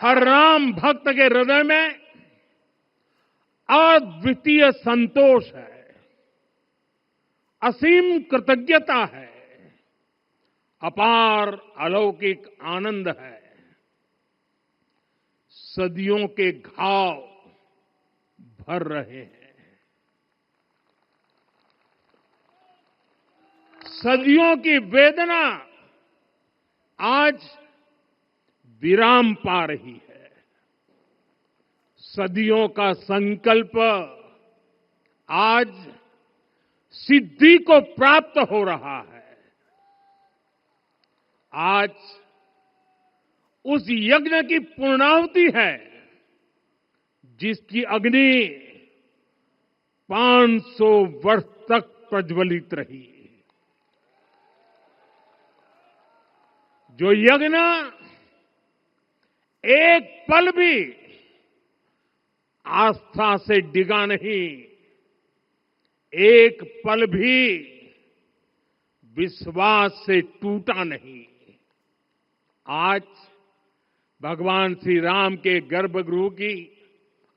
हर राम भक्त के हृदय में अद्वितीय संतोष है, असीम कृतज्ञता है, अपार अलौकिक आनंद है। सदियों के घाव भर रहे हैं, सदियों की वेदना आज विराम पा रही है, सदियों का संकल्प आज सिद्धि को प्राप्त हो रहा है। आज उस यज्ञ की पूर्णाहुति है जिसकी अग्नि 500 वर्ष तक प्रज्वलित रही, जो यज्ञ एक पल भी आस्था से डिगा नहीं, एक पल भी विश्वास से टूटा नहीं। आज भगवान श्री राम के गर्भगृह की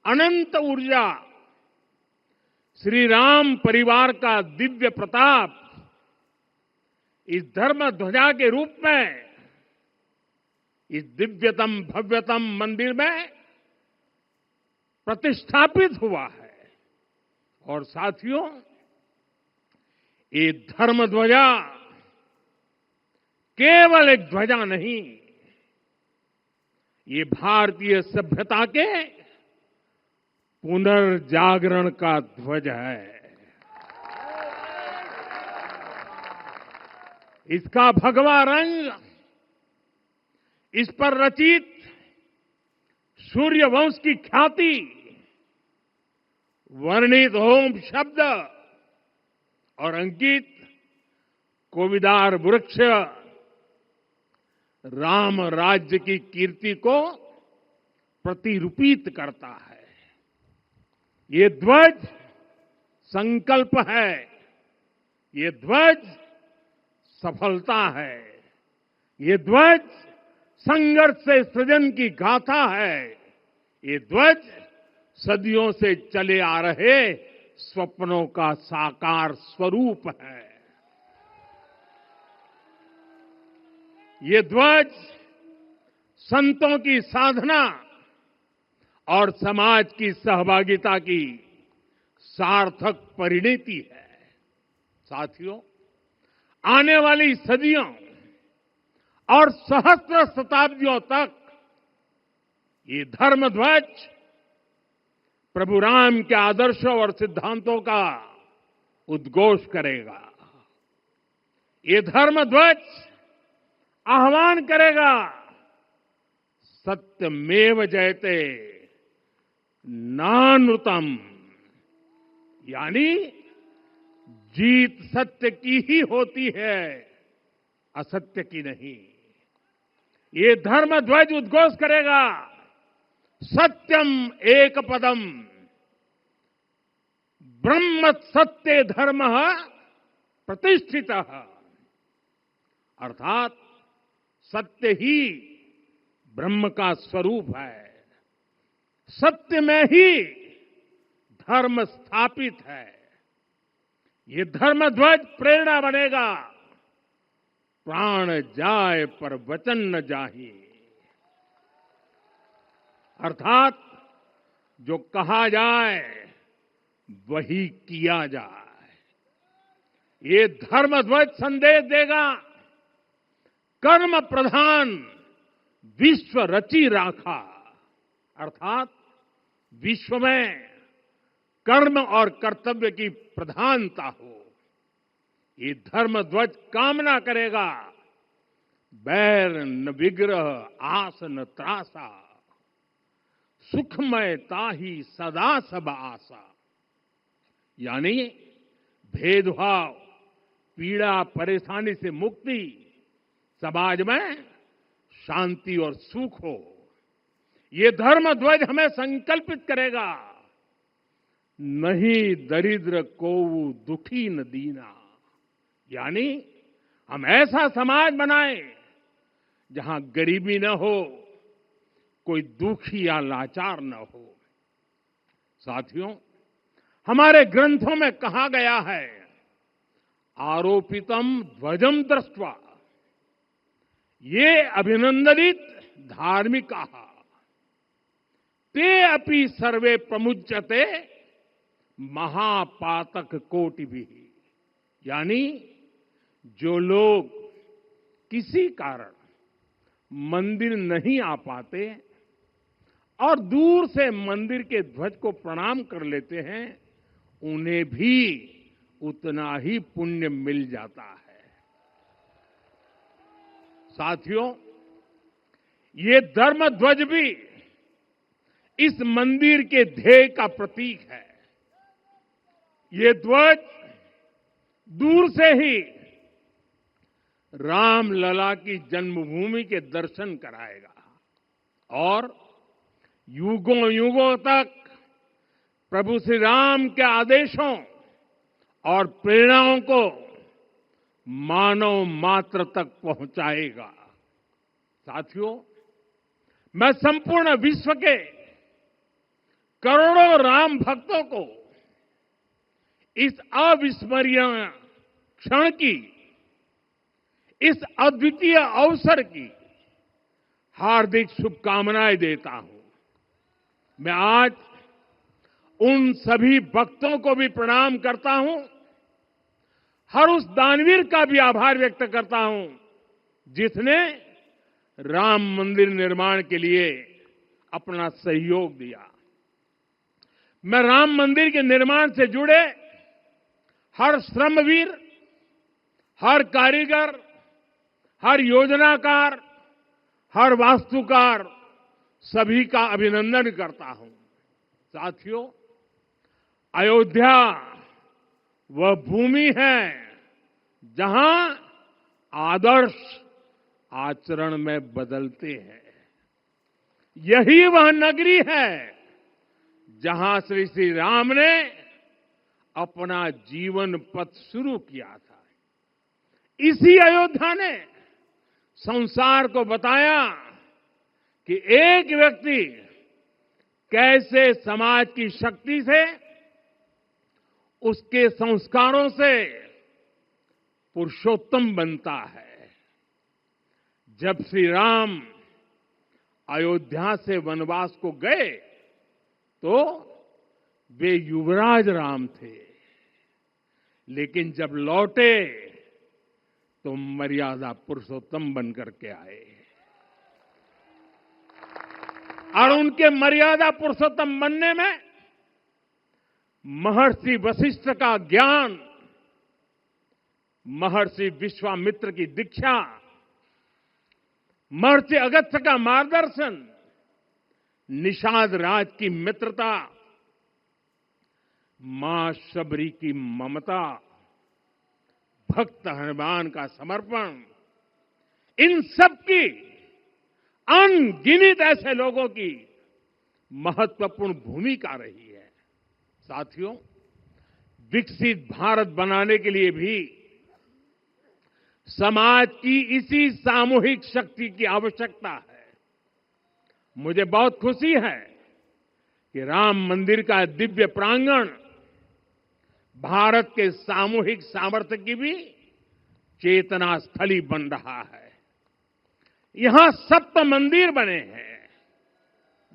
अनंत ऊर्जा, श्री राम परिवार का दिव्य प्रताप इस धर्म ध्वजा के रूप में इस दिव्यतम भव्यतम मंदिर में प्रतिष्ठापित हुआ है। और साथियों, ये धर्म ध्वजा केवल एक ध्वजा नहीं, ये भारतीय सभ्यता के पुनर्जागरण का ध्वज है। इसका भगवा रंग, इस पर रचित सूर्यवंश की ख्याति, वर्णित होम शब्द और अंकित कोविदार वृक्ष राम राज्य की कीर्ति को प्रतिरूपित करता है। ये ध्वज संकल्प है, ये ध्वज सफलता है, ये ध्वज संघर्ष से सृजन की गाथा है, ये ध्वज सदियों से चले आ रहे स्वप्नों का साकार स्वरूप है। ये ध्वज संतों की साधना और समाज की सहभागिता की सार्थक परिणति है। साथियों, आने वाली सदियों और सहस्त्र शताब्दियों तक ये धर्म ध्वज प्रभु राम के आदर्शों और सिद्धांतों का उद्घोष करेगा। ये धर्म ध्वज आह्वान करेगा, सत्यमेव जयते नानृतम, यानी जीत सत्य की ही होती है, असत्य की नहीं। ये धर्म ध्वज उद्घोष करेगा, सत्यम एक पदम ब्रह्म सत्य धर्म प्रतिष्ठित, अर्थात सत्य ही ब्रह्म का स्वरूप है, सत्य में ही धर्म स्थापित है। ये धर्म ध्वज प्रेरणा बनेगा, प्राण जाए पर वचन न जाहि, अर्थात जो कहा जाए वही किया जाए। ये धर्म ध्वज संदेश देगा, कर्म प्रधान विश्व रची राखा, अर्थात विश्व में कर्म और कर्तव्य की प्रधानता हो। ये धर्म ध्वज कामना करेगा, बैर न विग्रह आस न त्रासा, सुखमय ताहि सदा सब आशा, यानी भेदभाव, पीड़ा, परेशानी से मुक्ति, समाज में शांति और सुख हो। ये धर्म ध्वज हमें संकल्पित करेगा, नहीं दरिद्र को दुखी न दीना, यानी हम ऐसा समाज बनाएं जहां गरीबी न हो, कोई दुखी या लाचार न हो। साथियों, हमारे ग्रंथों में कहा गया है, आरोपितम ध्वजम दृष्ट्वा ये अभिनंदनित धार्मिकाः ते अपि सर्वे प्रमुच्यते महापातक कोटिभिः। यानी जो लोग किसी कारण मंदिर नहीं आ पाते और दूर से मंदिर के ध्वज को प्रणाम कर लेते हैं, उन्हें भी उतना ही पुण्य मिल जाता है। साथियों, ये धर्म ध्वज भी इस मंदिर के ध्येय का प्रतीक है। ये ध्वज दूर से ही रामलला की जन्मभूमि के दर्शन कराएगा और युगों युगों तक प्रभु श्री राम के आदेशों और प्रेरणाओं को मानव मात्र तक पहुंचाएगा। साथियों, मैं संपूर्ण विश्व के करोड़ों राम भक्तों को इस अविस्मरणीय क्षण की, इस अद्वितीय अवसर की हार्दिक शुभकामनाएं देता हूं। मैं आज उन सभी भक्तों को भी प्रणाम करता हूं, हर उस दानवीर का भी आभार व्यक्त करता हूं जिसने राम मंदिर निर्माण के लिए अपना सहयोग दिया। मैं राम मंदिर के निर्माण से जुड़े हर श्रमवीर, हर कारीगर, हर योजनाकार, हर वास्तुकार, सभी का अभिनंदन करता हूं। साथियों, अयोध्या वह भूमि है जहां आदर्श आचरण में बदलते हैं। यही वह नगरी है जहां श्री श्री राम ने अपना जीवन पथ शुरू किया था। इसी अयोध्या ने संसार को बताया कि एक व्यक्ति कैसे समाज की शक्ति से, उसके संस्कारों से पुरुषोत्तम बनता है। जब श्री राम अयोध्या से वनवास को गए तो वे युवराज राम थे, लेकिन जब लौटे तो मर्यादा पुरुषोत्तम बनकर के आए और उनके मर्यादा पुरुषोत्तम बनने में महर्षि वशिष्ठ का ज्ञान, महर्षि विश्वामित्र की दीक्षा, महर्षि अगस्त्य का मार्गदर्शन, निषाद राज की मित्रता, मां शबरी की ममता, भक्त हनुमान का समर्पण, इन सब की अनगिनत ऐसे लोगों की महत्वपूर्ण भूमिका रही है। साथियों, विकसित भारत बनाने के लिए भी समाज की इसी सामूहिक शक्ति की आवश्यकता है। मुझे बहुत खुशी है कि राम मंदिर का दिव्य प्रांगण भारत के सामूहिक सामर्थ्य की भी चेतना स्थली बन रहा है। यहां सप्त मंदिर बने हैं।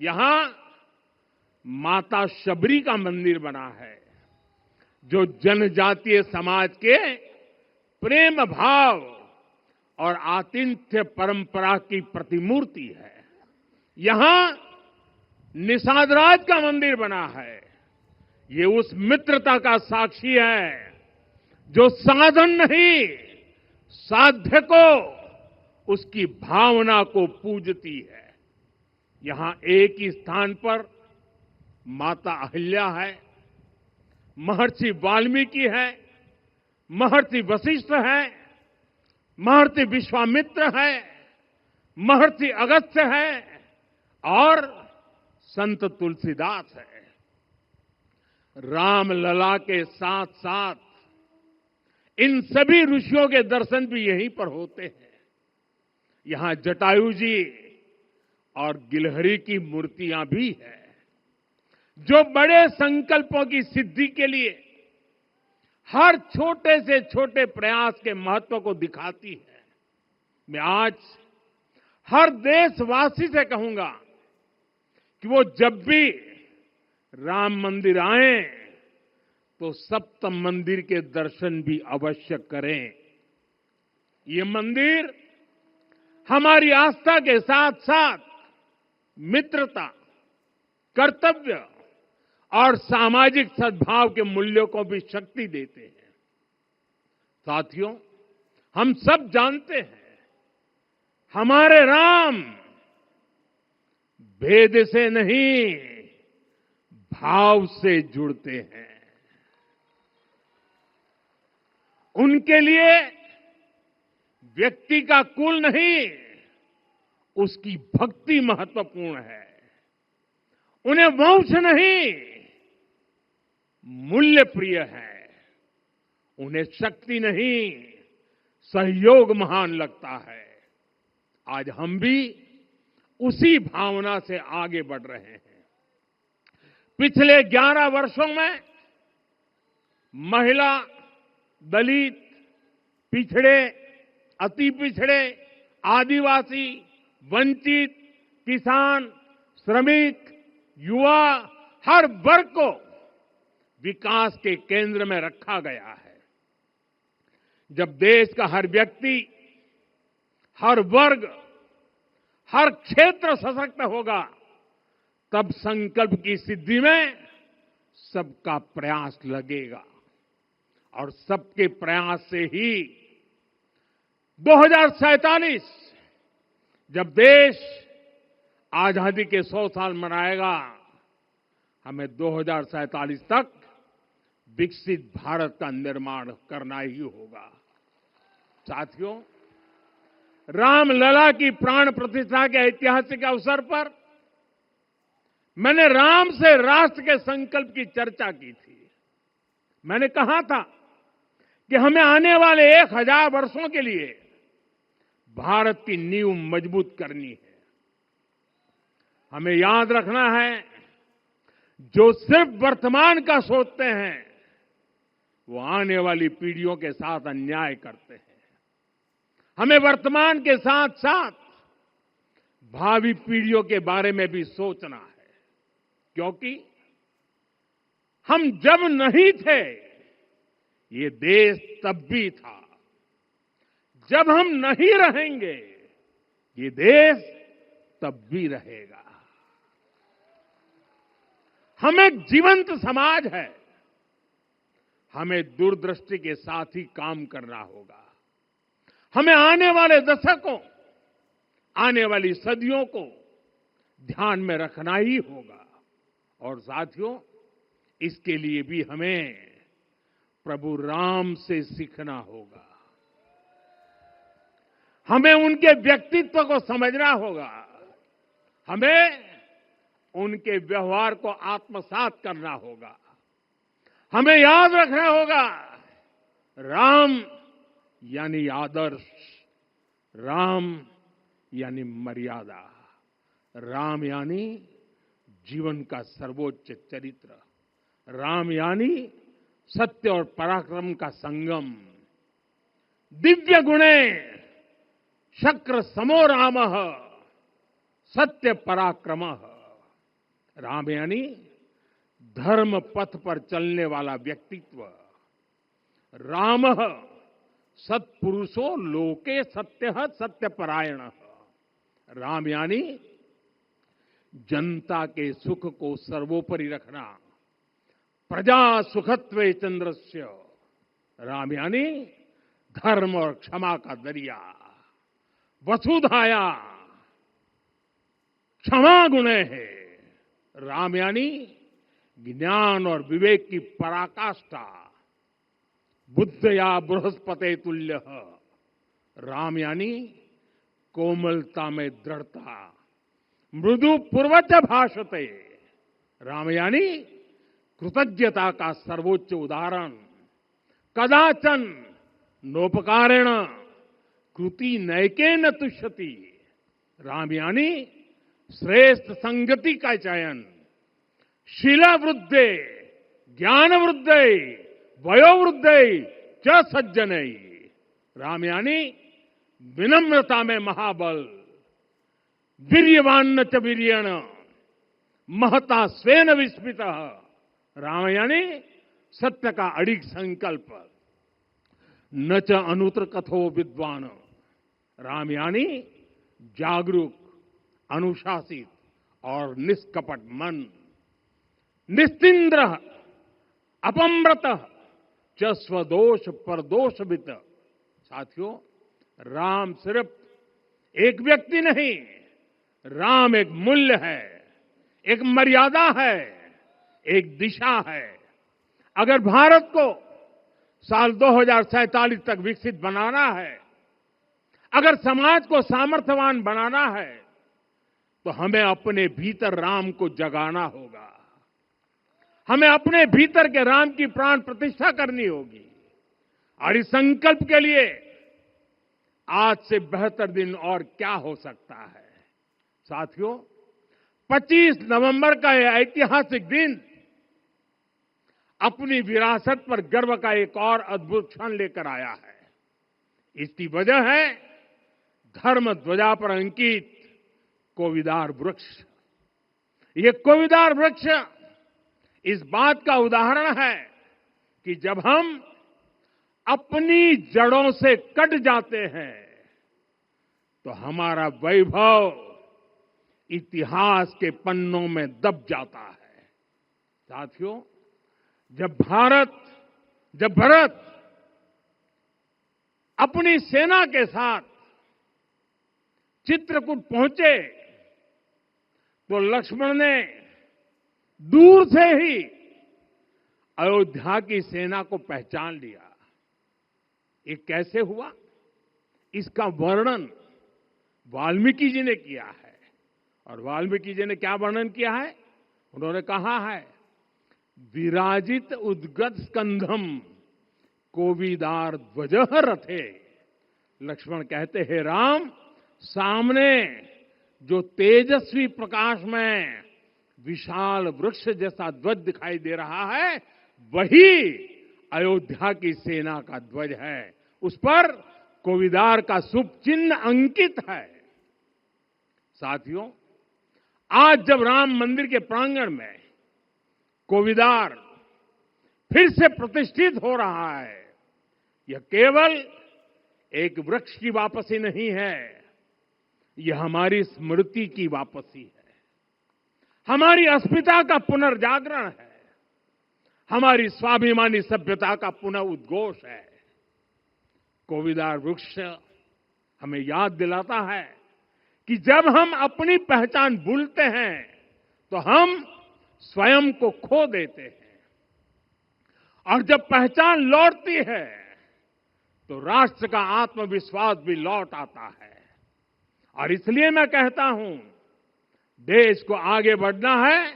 यहां माता शबरी का मंदिर बना है, जो जनजातीय समाज के प्रेम भाव और आतिथ्य परंपरा की प्रतिमूर्ति है। यहां निषादराज का मंदिर बना है। ये उस मित्रता का साक्षी है जो साधन नहीं, साध्य को, उसकी भावना को पूजती है। यहां एक ही स्थान पर माता अहिल्या है, महर्षि वाल्मीकि है, महर्षि वशिष्ठ है, महर्षि विश्वामित्र है, महर्षि अगस्त्य है और संत तुलसीदास है। रामलला के साथ साथ इन सभी ऋषियों के दर्शन भी यहीं पर होते हैं। यहां जटायु जी और गिलहरी की मूर्तियां भी है, जो बड़े संकल्पों की सिद्धि के लिए हर छोटे से छोटे प्रयास के महत्व को दिखाती है। मैं आज हर देशवासी से कहूंगा कि वो जब भी राम मंदिर आए तो सप्त मंदिर के दर्शन भी अवश्य करें। ये मंदिर हमारी आस्था के साथ साथ मित्रता, कर्तव्य और सामाजिक सद्भाव के मूल्यों को भी शक्ति देते हैं। साथियों, हम सब जानते हैं हमारे राम भेद से नहीं, भाव से जुड़ते हैं। उनके लिए व्यक्ति का कुल नहीं, उसकी भक्ति महत्वपूर्ण है। उन्हें वंश नहीं, मूल्य प्रिय है। उन्हें शक्ति नहीं, सहयोग महान लगता है। आज हम भी उसी भावना से आगे बढ़ रहे हैं। पिछले 11 वर्षों में महिला, दलित, पिछड़े, अति पिछड़े, आदिवासी, वंचित, किसान, श्रमिक, युवा, हर वर्ग को विकास के केंद्र में रखा गया है। जब देश का हर व्यक्ति, हर वर्ग, हर क्षेत्र सशक्त होगा, तब संकल्प की सिद्धि में सबका प्रयास लगेगा। और सबके प्रयास से ही 2047 जब देश आजादी के 100 साल मनाएगा, हमें 2047 तक विकसित भारत का निर्माण करना ही होगा। साथियों, रामलला की प्राण प्रतिष्ठा के ऐतिहासिक अवसर पर मैंने राम से राष्ट्र के संकल्प की चर्चा की थी। मैंने कहा था कि हमें आने वाले 1000 वर्षों के लिए भारत की नींव मजबूत करनी है। हमें याद रखना है, जो सिर्फ वर्तमान का सोचते हैं वो आने वाली पीढ़ियों के साथ अन्याय करते हैं। हमें वर्तमान के साथ साथ भावी पीढ़ियों के बारे में भी सोचना है, क्योंकि हम जब नहीं थे ये देश तब भी था, जब हम नहीं रहेंगे ये देश तब भी रहेगा। हम एक जीवंत समाज है, हमें दूरदृष्टि के साथ ही काम करना होगा। हमें आने वाले दशकों, आने वाली सदियों को ध्यान में रखना ही होगा। और साथियों, इसके लिए भी हमें प्रभु राम से सीखना होगा। हमें उनके व्यक्तित्व को समझना होगा। हमें उनके व्यवहार को आत्मसात करना होगा। हमें याद रखना होगा, राम यानी आदर्श, राम यानी मर्यादा, राम यानी जीवन का सर्वोच्च चरित्र, राम यानी सत्य और पराक्रम का संगम। दिव्य गुणे शक्र समो रामः सत्य पराक्रमः। राम यानी धर्म पथ पर चलने वाला व्यक्तित्व। रामः सत्पुरुषो लोके सत्यः सत्यपरायणः। राम यानी जनता के सुख को सर्वोपरि रखना, प्रजा सुखत्वे चंद्रस्य। राम यानी धर्म और क्षमा का दरिया। वसुधाया क्षमा गुणे है। राम यानी ज्ञान और विवेक की पराकाष्ठा। बुद्ध या बृहस्पति तुल्य। राम यानी कोमलता में दृढ़ता। मृदु पूर्वज भाषते। राम यानी कृतज्ञता का सर्वोच्च उदाहरण। कदाचन नोपकारेण कृति नैकेन तुष्यति। राम यानी श्रेष्ठ संगति का चयन, शीला वृद्धे, ज्ञान वृद्धे, वयोवृद्धे च सज्जनई। राम यानी विनम्रता में महाबल, वीर्यवान च वीर्यण, महता स्वेन विस्मित। राम यानी सत्य का अडिग संकल्प, न च अनुत्र कथो विद्वान। राम यानी जागरूक, अनुशासित और निष्कपट मन, निस्तिंद्र, अपम्रत च स्वदोष परदोषवित। साथियों, राम सिर्फ एक व्यक्ति नहीं, राम एक मूल्य है, एक मर्यादा है, एक दिशा है। अगर भारत को साल 2047 तक विकसित बनाना है, अगर समाज को सामर्थ्यवान बनाना है, तो हमें अपने भीतर राम को जगाना होगा। हमें अपने भीतर के राम की प्राण प्रतिष्ठा करनी होगी। और इस संकल्प के लिए आज से बेहतर दिन और क्या हो सकता है। साथियों, 25 नवंबर का यह ऐतिहासिक दिन अपनी विरासत पर गर्व का एक और अद्भुत क्षण लेकर आया है। इसकी वजह है धर्म ध्वजा पर अंकित कोविदार वृक्ष। ये कोविदार वृक्ष इस बात का उदाहरण है कि जब हम अपनी जड़ों से कट जाते हैं तो हमारा वैभव इतिहास के पन्नों में दब जाता है। साथियों, जब भरत अपनी सेना के साथ चित्रकूट पहुंचे तो लक्ष्मण ने दूर से ही अयोध्या की सेना को पहचान लिया। ये कैसे हुआ, इसका वर्णन वाल्मीकि जी ने किया है। और वाल्मीकि जी ने क्या वर्णन किया है? उन्होंने कहा है, विराजित उद्गत स्कंधम कोविदार ध्वज रथे। लक्ष्मण कहते हैं, राम, सामने जो तेजस्वी प्रकाश में विशाल वृक्ष जैसा ध्वज दिखाई दे रहा है, वही अयोध्या की सेना का ध्वज है। उस पर कोविदार का शुभ चिन्ह अंकित है। साथियों, आज जब राम मंदिर के प्रांगण में कोविदार फिर से प्रतिष्ठित हो रहा है, यह केवल एक वृक्ष की वापसी नहीं है, यह हमारी स्मृति की वापसी है, हमारी अस्मिता का पुनर्जागरण है, हमारी स्वाभिमानी सभ्यता का पुनः उद्घोष है। कोविदार वृक्ष हमें याद दिलाता है कि जब हम अपनी पहचान भूलते हैं तो हम स्वयं को खो देते हैं, और जब पहचान लौटती है तो राष्ट्र का आत्मविश्वास भी लौट आता है। और इसलिए मैं कहता हूं, देश को आगे बढ़ना है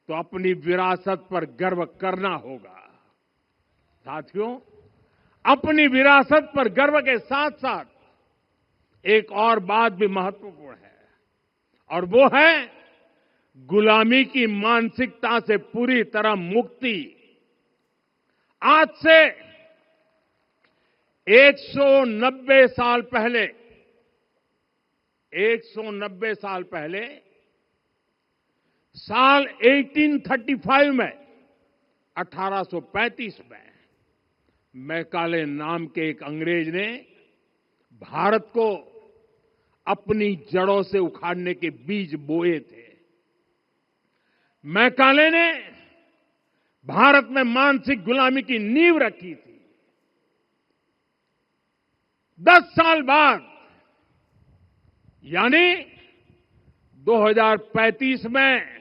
तो अपनी विरासत पर गर्व करना होगा। साथियों, अपनी विरासत पर गर्व के साथ साथ एक और बात भी महत्वपूर्ण है, और वो है गुलामी की मानसिकता से पूरी तरह मुक्ति। आज से 190 साल पहले 190 साल पहले साल 1835 में 1835 में मैकाले नाम के एक अंग्रेज ने भारत को अपनी जड़ों से उखाड़ने के बीज बोए थे। मैकाले ने भारत में मानसिक गुलामी की नींव रखी थी। 10 साल बाद यानी 2035 में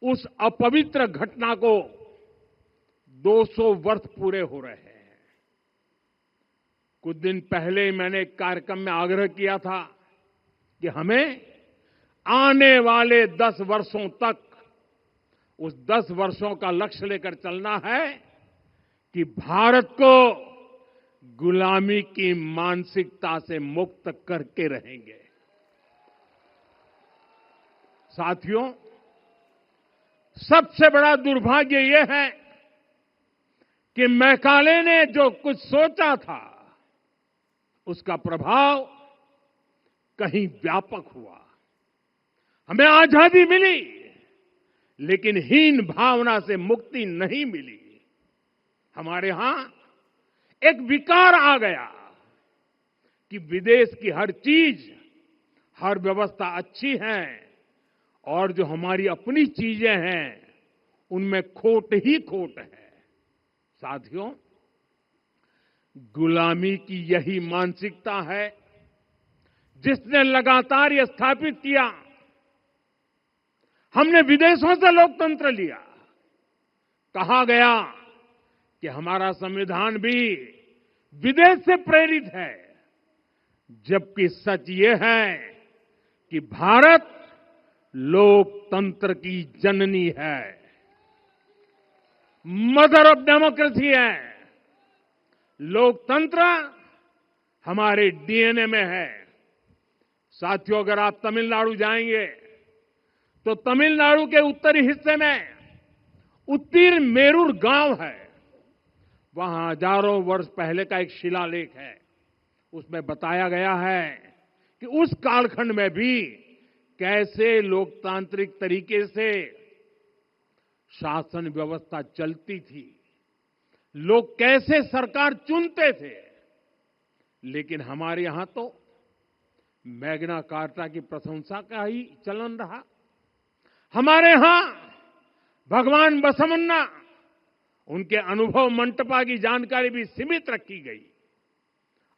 उस अपवित्र घटना को 200 वर्ष पूरे हो रहे हैं। कुछ दिन पहले मैंने एक कार्यक्रम में आग्रह किया था कि हमें आने वाले 10 वर्षों तक उस 10 वर्षों का लक्ष्य लेकर चलना है कि भारत को गुलामी की मानसिकता से मुक्त करके रहेंगे। साथियों, सबसे बड़ा दुर्भाग्य यह है कि मैकाले ने जो कुछ सोचा था, उसका प्रभाव कहीं व्यापक हुआ। हमें आजादी मिली, लेकिन हीन भावना से मुक्ति नहीं मिली। हमारे यहां एक विकार आ गया कि विदेश की हर चीज, हर व्यवस्था अच्छी है और जो हमारी अपनी चीजें हैं उनमें खोट ही खोट है। साथियों, गुलामी की यही मानसिकता है जिसने लगातार यह स्थापित किया, हमने विदेशों से लोकतंत्र लिया। कहा गया कि हमारा संविधान भी विदेश से प्रेरित है, जबकि सच ये है कि भारत लोकतंत्र की जननी है, मदर ऑफ डेमोक्रेसी है। लोकतंत्र हमारे डीएनए में है। साथियों, अगर आप तमिलनाडु जाएंगे तो तमिलनाडु के उत्तरी हिस्से में उत्तीर मेरूर गांव है। वहां हजारों वर्ष पहले का एक शिलालेख है। उसमें बताया गया है कि उस कालखंड में भी कैसे लोकतांत्रिक तरीके से शासन व्यवस्था चलती थी, लोग कैसे सरकार चुनते थे। लेकिन हमारे यहां तो मैग्ना कार्टा की प्रशंसा का ही चलन रहा। हमारे यहां भगवान बसवन्ना, उनके अनुभव मंटपा की जानकारी भी सीमित रखी गई।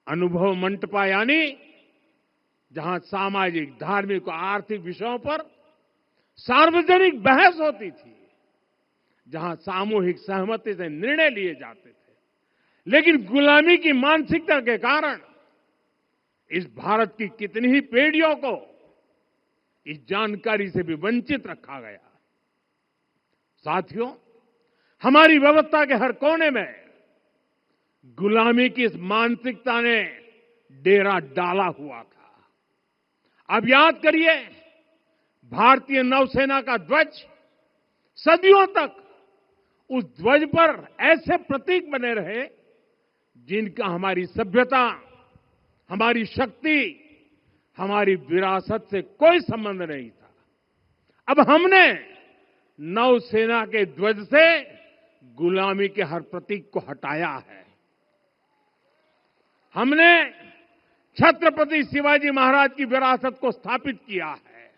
अनुभव मंटपा यानी जहां सामाजिक, धार्मिक और आर्थिक विषयों पर सार्वजनिक बहस होती थी, जहां सामूहिक सहमति से निर्णय लिए जाते थे। लेकिन गुलामी की मानसिकता के कारण इस भारत की कितनी ही पीढ़ियों को इस जानकारी से भी वंचित रखा गया। साथियों, हमारी व्यवस्था के हर कोने में गुलामी की इस मानसिकता ने डेरा डाला हुआ था। अब याद करिए, भारतीय नौसेना का ध्वज सदियों तक उस ध्वज पर ऐसे प्रतीक बने रहे जिनका हमारी सभ्यता, हमारी शक्ति, हमारी विरासत से कोई संबंध नहीं था। अब हमने नौसेना के ध्वज से गुलामी के हर प्रतीक को हटाया है। हमने छत्रपति शिवाजी महाराज की विरासत को स्थापित किया है।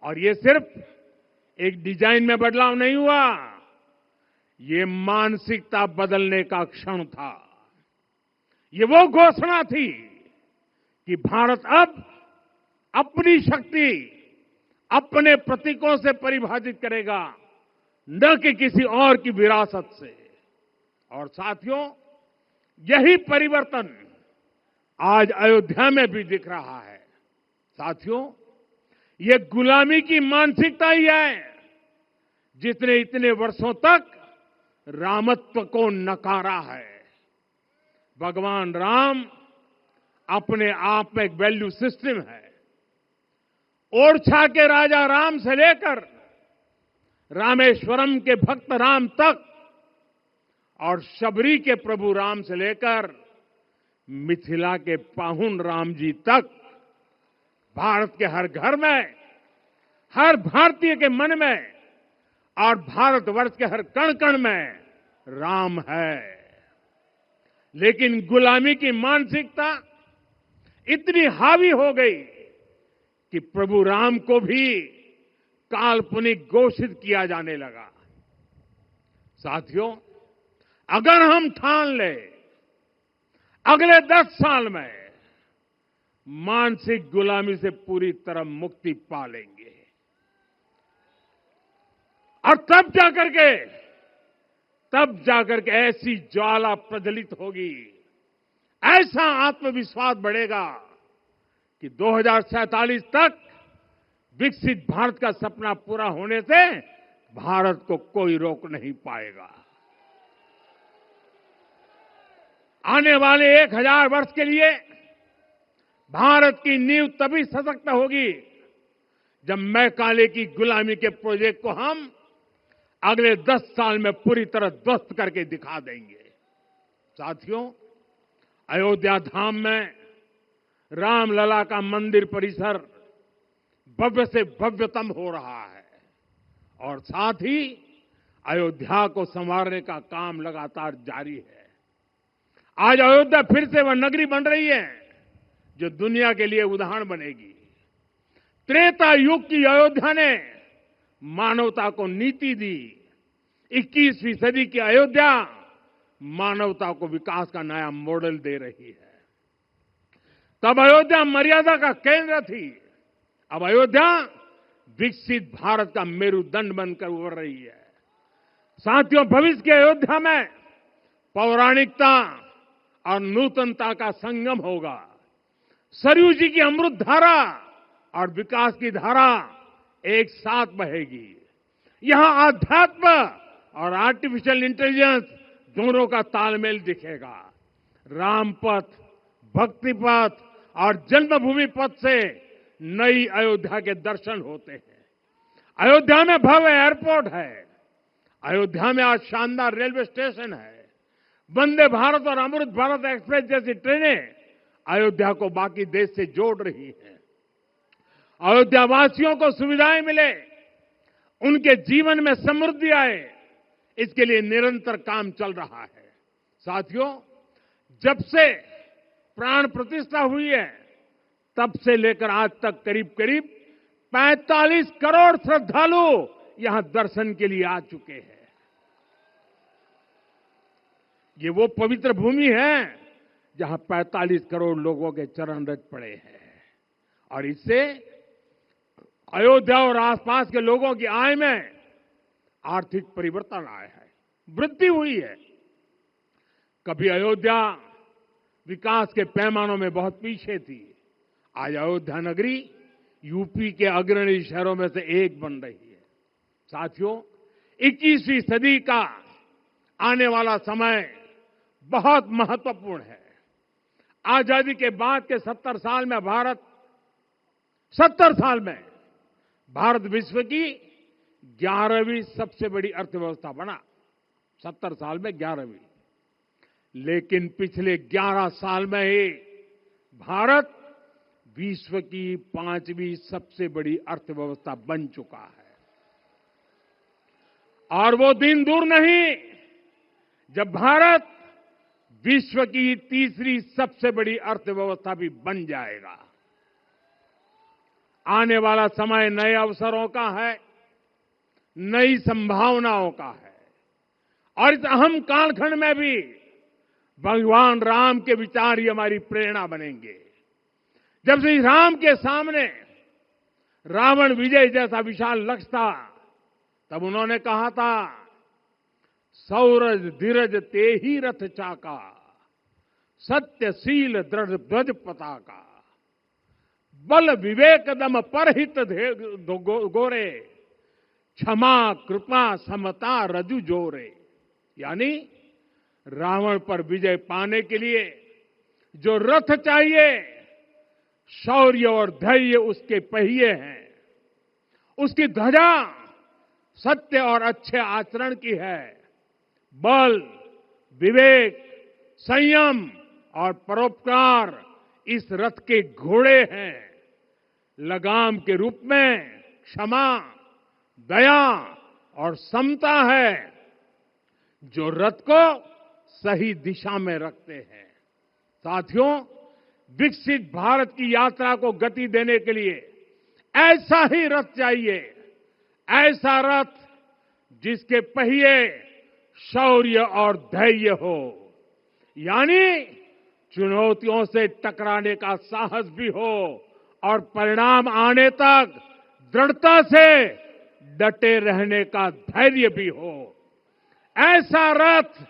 और ये सिर्फ एक डिजाइन में बदलाव नहीं हुआ, ये मानसिकता बदलने का क्षण था। ये वो घोषणा थी कि भारत अब अपनी शक्ति अपने प्रतीकों से परिभाषित करेगा, न कि किसी और की विरासत से। और साथियों, यही परिवर्तन आज अयोध्या में भी दिख रहा है। साथियों, ये गुलामी की मानसिकता ही है जिसने इतने वर्षों तक रामत्व को नकारा है। भगवान राम अपने आप में एक वैल्यू सिस्टम है। ओरछा के राजा राम से लेकर रामेश्वरम के भक्त राम तक और शबरी के प्रभु राम से लेकर मिथिला के पाहुन राम जी तक, भारत के हर घर में, हर भारतीय के मन में और भारतवर्ष के हर कण कण में राम है। लेकिन गुलामी की मानसिकता इतनी हावी हो गई कि प्रभु राम को भी काल्पनिक घोषित किया जाने लगा। साथियों, अगर हम ठान लें अगले 10 साल में मानसिक गुलामी से पूरी तरह मुक्ति पा लेंगे, और तब जाकर के ऐसी ज्वाला प्रज्वलित होगी, ऐसा आत्मविश्वास बढ़ेगा कि 2047 तक विकसित भारत का सपना पूरा होने से भारत को कोई रोक नहीं पाएगा। आने वाले 1000 वर्ष के लिए भारत की नींव तभी सशक्त होगी जब मैकाले की गुलामी के प्रोजेक्ट को हम अगले 10 साल में पूरी तरह ध्वस्त करके दिखा देंगे। साथियों, अयोध्या धाम में रामलला का मंदिर परिसर भव्य से भव्यतम हो रहा है और साथ ही अयोध्या को संवारने का काम लगातार जारी है। आज अयोध्या फिर से वह नगरी बन रही है जो दुनिया के लिए उदाहरण बनेगी। त्रेता युग की अयोध्या ने मानवता को नीति दी। 21वीं सदी की अयोध्या मानवता को विकास का नया मॉडल दे रही है। तब अयोध्या मर्यादा का केंद्र थी, अब अयोध्या विकसित भारत का मेरुदंड बनकर उभर रही है। साथियों, भविष्य की अयोध्या में पौराणिकता और नूतनता का संगम होगा। सरयू जी की अमृत धारा और विकास की धारा एक साथ बहेगी। यहां आध्यात्म और आर्टिफिशियल इंटेलिजेंस दोनों का तालमेल दिखेगा। राम पथ, भक्ति पथ और जन्मभूमि पथ से नई अयोध्या के दर्शन होते हैं। अयोध्या में भव्य एयरपोर्ट है। अयोध्या में आज शानदार रेलवे स्टेशन है। वंदे भारत और अमृत भारत एक्सप्रेस जैसी ट्रेनें अयोध्या को बाकी देश से जोड़ रही हैं। अयोध्या वासियों को सुविधाएं मिले, उनके जीवन में समृद्धि आए, इसके लिए निरंतर काम चल रहा है। साथियों, जब से प्राण प्रतिष्ठा हुई है तब से लेकर आज तक करीब करीब 45 करोड़ श्रद्धालु यहां दर्शन के लिए आ चुके हैं। ये वो पवित्र भूमि है जहां 45 करोड़ लोगों के चरण रज पड़े हैं और इससे अयोध्या और आसपास के लोगों की आय में आर्थिक परिवर्तन आया है, वृद्धि हुई है। कभी अयोध्या विकास के पैमानों में बहुत पीछे थी। आज अयोध्या नगरी यूपी के अग्रणी शहरों में से एक बन रही है। साथियों, 21वीं सदी का आने वाला समय बहुत महत्वपूर्ण है। आजादी के बाद के 70 साल में भारत विश्व की 11वीं सबसे बड़ी अर्थव्यवस्था बना। 70 साल में 11वीं। लेकिन पिछले 11 साल में ही भारत विश्व की 5वीं सबसे बड़ी अर्थव्यवस्था बन चुका है। और वो दिन दूर नहीं जब भारत विश्व की 3री सबसे बड़ी अर्थव्यवस्था भी बन जाएगा। आने वाला समय नए अवसरों का है, नई संभावनाओं का है और इस अहम कालखंड में भी भगवान राम के विचार ही हमारी प्रेरणा बनेंगे। जब श्री राम के सामने रावण विजय जैसा विशाल लक्ष्य था, तब उन्होंने कहा था, सौरज धीरज ते ही रथ चाका, सत्यशील दृढ़ ध्वज पताका, बल विवेक दम परहित गोरे, क्षमा कृपा समता रजु जोरे। यानी रावण पर विजय पाने के लिए जो रथ चाहिए, शौर्य और धैर्य उसके पहिए हैं, उसकी ध्वजा सत्य और अच्छे आचरण की है, बल, विवेक, संयम और परोपकार इस रथ के घोड़े हैं। लगाम के रूप में क्षमा, दया और समता है जो रथ को सही दिशा में रखते हैं। साथियों, विकसित भारत की यात्रा को गति देने के लिए ऐसा ही रथ चाहिए, ऐसा रथ जिसके पहिए शौर्य और धैर्य हो, यानी चुनौतियों से टकराने का साहस भी हो और परिणाम आने तक दृढ़ता से डटे रहने का धैर्य भी हो। ऐसा रथ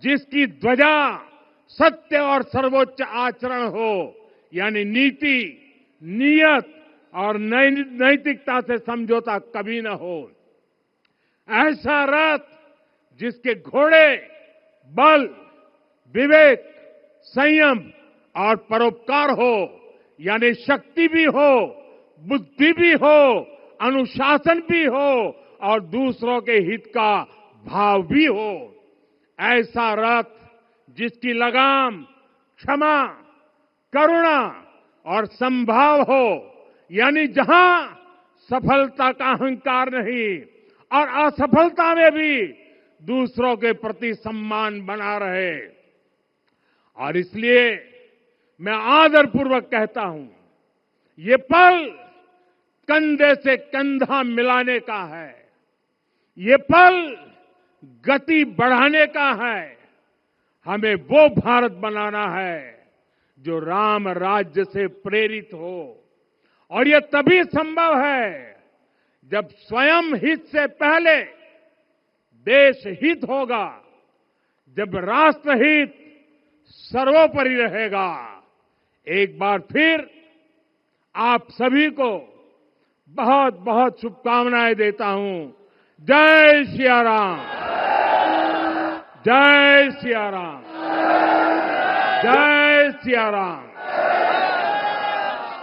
जिसकी ध्वजा सत्य और सर्वोच्च आचरण हो, यानी नीति, नियत और नैतिकता से समझौता कभी न हो। ऐसा रथ जिसके घोड़े बल, विवेक, संयम और परोपकार हो, यानी शक्ति भी हो, बुद्धि भी हो अनुशासन भी हो और दूसरों के हित का भाव भी हो। ऐसा रथ जिसकी लगाम क्षमा, करुणा और संभाव हो, यानी जहां सफलता का अहंकार नहीं और असफलता में भी दूसरों के प्रति सम्मान बना रहे। और इसलिए मैं आदरपूर्वक कहता हूं, ये पल कंधे से कंधा मिलाने का है, ये पल गति बढ़ाने का है। हमें वो भारत बनाना है जो राम राज्य से प्रेरित हो, और ये तभी संभव है जब स्वयं हित से पहले देश हित होगा, जब राष्ट्रहित सर्वोपरि रहेगा। एक बार फिर आप सभी को बहुत बहुत शुभकामनाएं देता हूं। जय सिया राम, जय सिया राम, जय सिया राम।